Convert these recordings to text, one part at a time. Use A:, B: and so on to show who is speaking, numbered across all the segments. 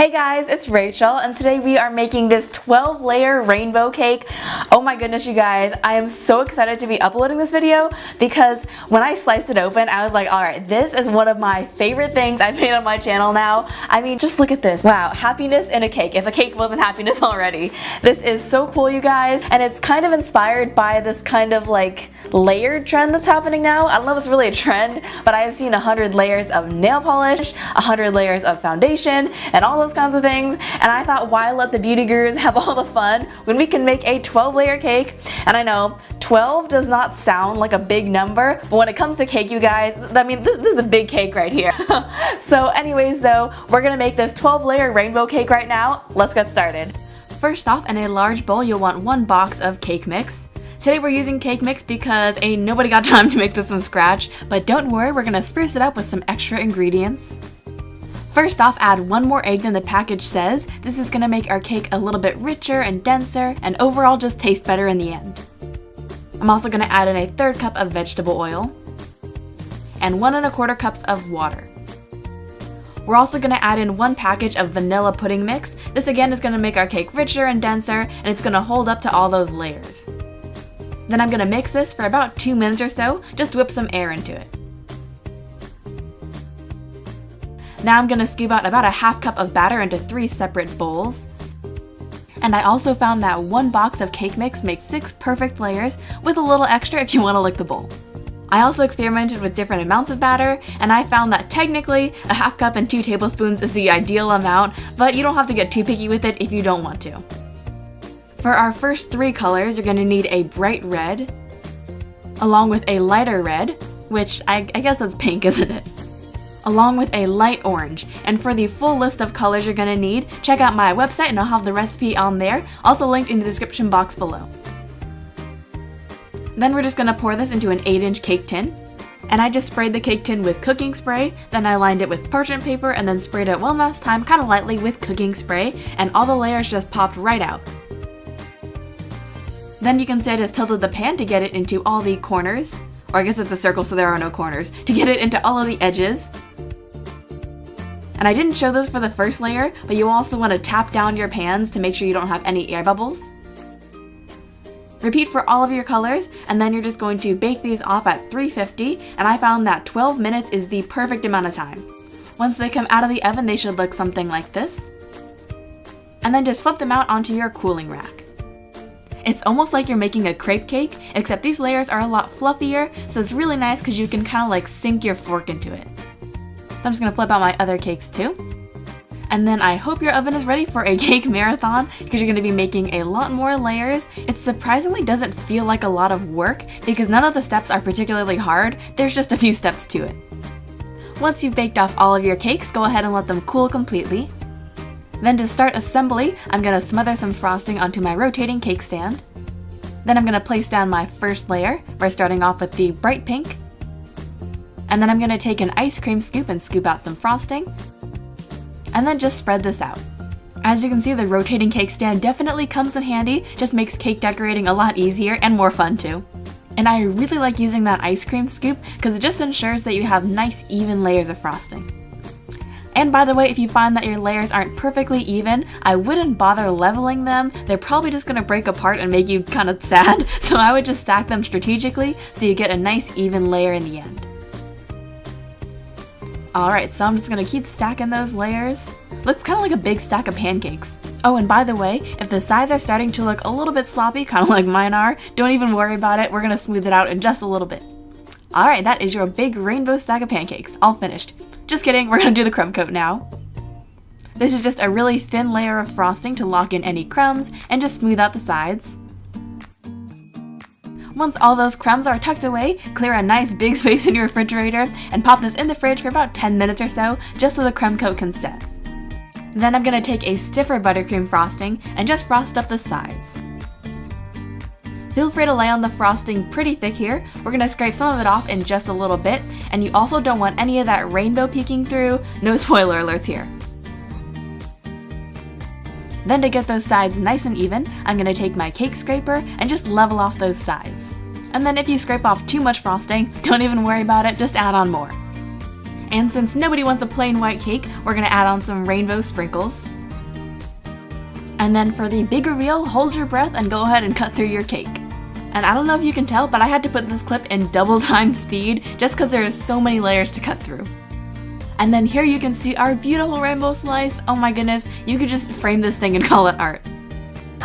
A: Hey guys, it's Rachel, and today we are making this 12-layer rainbow cake. Oh my goodness, you guys, I am so excited to be uploading this video because when I sliced it open, I was like, alright, this is one of my favorite things I've made on my channel now. I mean, just look at this. Wow, happiness in a cake, if a cake wasn't happiness already. This is so cool, you guys, and it's kind of inspired by this kind of like layered trend that's happening now. I don't know if it's really a trend, but I have seen 100 layers of nail polish, 100 layers of foundation, and all those kinds of things, and I thought, why let the beauty gurus have all the fun when we can make a 12-layer cake? And I know 12 does not sound like a big number, but when it comes to cake, you guys, I mean, this is a big cake right here. So anyways though, we're gonna make this 12-layer rainbow cake right now. Let's get started. First off, in a large bowl, you'll want 1 box of cake mix. Today we're using cake mix because ain't nobody got time to make this from scratch, but don't worry, we're gonna spruce it up with some extra ingredients. First off, add 1 more egg than the package says. This is gonna make our cake a little bit richer and denser, and overall just taste better in the end. I'm also gonna add in a 1/3 cup of vegetable oil, and 1 1/4 cups of water. We're also gonna add in 1 package of vanilla pudding mix. This again is gonna make our cake richer and denser, and it's gonna hold up to all those layers. Then I'm gonna mix this for about 2 minutes or so, just whip some air into it. Now I'm gonna scoop out about a 1/2 cup of batter into 3 separate bowls. And I also found that 1 box of cake mix makes 6 perfect layers with a little extra if you wanna lick the bowl. I also experimented with different amounts of batter, and I found that technically a 1/2 cup and 2 tablespoons is the ideal amount, but you don't have to get too picky with it if you don't want to. For our first 3 colors, you're gonna need a bright red, along with a lighter red, which I guess that's pink, isn't it? Along with a light orange. And for the full list of colors you're gonna need, check out my website and I'll have the recipe on there, also linked in the description box below. Then we're just gonna pour this into an 8-inch cake tin. And I just sprayed the cake tin with cooking spray, then I lined it with parchment paper and then sprayed it one last time kind of lightly with cooking spray, and all the layers just popped right out. Then you can see I just tilted the pan to get it into all the corners, or I guess it's a circle so there are no corners, to get it into all of the edges. And I didn't show this for the first layer, but you also want to tap down your pans to make sure you don't have any air bubbles. Repeat for all of your colors, and then you're just going to bake these off at 350, and I found that 12 minutes is the perfect amount of time. Once they come out of the oven, they should look something like this. And then just flip them out onto your cooling rack. It's almost like you're making a crepe cake, except these layers are a lot fluffier, so it's really nice because you can kind of like sink your fork into it. So I'm just gonna flip out my other cakes too. And then I hope your oven is ready for a cake marathon because you're gonna be making a lot more layers. It surprisingly doesn't feel like a lot of work because none of the steps are particularly hard, there's just a few steps to it. Once you've baked off all of your cakes, go ahead and let them cool completely. Then to start assembly, I'm gonna smother some frosting onto my rotating cake stand. Then I'm gonna place down my first layer by starting off with the bright pink. And then I'm gonna take an ice cream scoop and scoop out some frosting. And then just spread this out. As you can see, the rotating cake stand definitely comes in handy, just makes cake decorating a lot easier and more fun too. And I really like using that ice cream scoop because it just ensures that you have nice even layers of frosting. And by the way, if you find that your layers aren't perfectly even, I wouldn't bother leveling them. They're probably just gonna break apart and make you kind of sad, so I would just stack them strategically so you get a nice even layer in the end. Alright, so I'm just gonna keep stacking those layers. Looks kind of like a big stack of pancakes. Oh, and by the way, if the sides are starting to look a little bit sloppy, kind of like mine are, don't even worry about it, we're gonna smooth it out in just a little bit. Alright, that is your big rainbow stack of pancakes, all finished. Just kidding, we're gonna do the crumb coat now. This is just a really thin layer of frosting to lock in any crumbs and just smooth out the sides. Once all those crumbs are tucked away, clear a nice big space in your refrigerator and pop this in the fridge for about 10 minutes or so, just so the crumb coat can set. Then I'm gonna take a stiffer buttercream frosting and just frost up the sides. Feel free to lay on the frosting pretty thick here. We're gonna scrape some of it off in just a little bit, and you also don't want any of that rainbow peeking through. No spoiler alerts here. Then to get those sides nice and even, I'm gonna take my cake scraper and just level off those sides. And then if you scrape off too much frosting, don't even worry about it, just add on more. And since nobody wants a plain white cake, we're gonna add on some rainbow sprinkles. And then for the big reveal, hold your breath and go ahead and cut through your cake. And I don't know if you can tell, but I had to put this clip in double time speed just because there's so many layers to cut through. And then here you can see our beautiful rainbow slice. Oh my goodness, you could just frame this thing and call it art.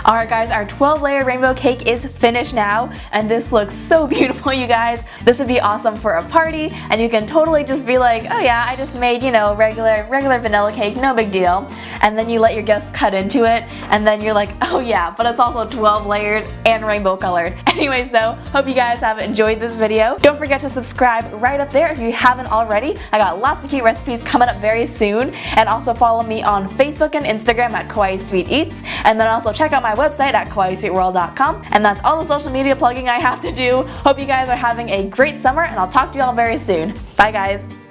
A: Alright guys, our 12-layer rainbow cake is finished now, and this looks so beautiful, you guys. This would be awesome for a party, and you can totally just be like, oh yeah, I just made, you know, regular vanilla cake, no big deal. And then you let your guests cut into it, and then you're like, oh yeah, but it's also 12 layers and rainbow colored. Anyways though, hope you guys have enjoyed this video. Don't forget to subscribe right up there if you haven't already. I got lots of cute recipes coming up very soon, and also follow me on Facebook and Instagram at kawaiisweetwearld, and then also check out my website at kawaiisweetworld.com. And that's all the social media plugging I have to do. Hope you guys are having a great summer, and I'll talk to you all very soon. Bye guys!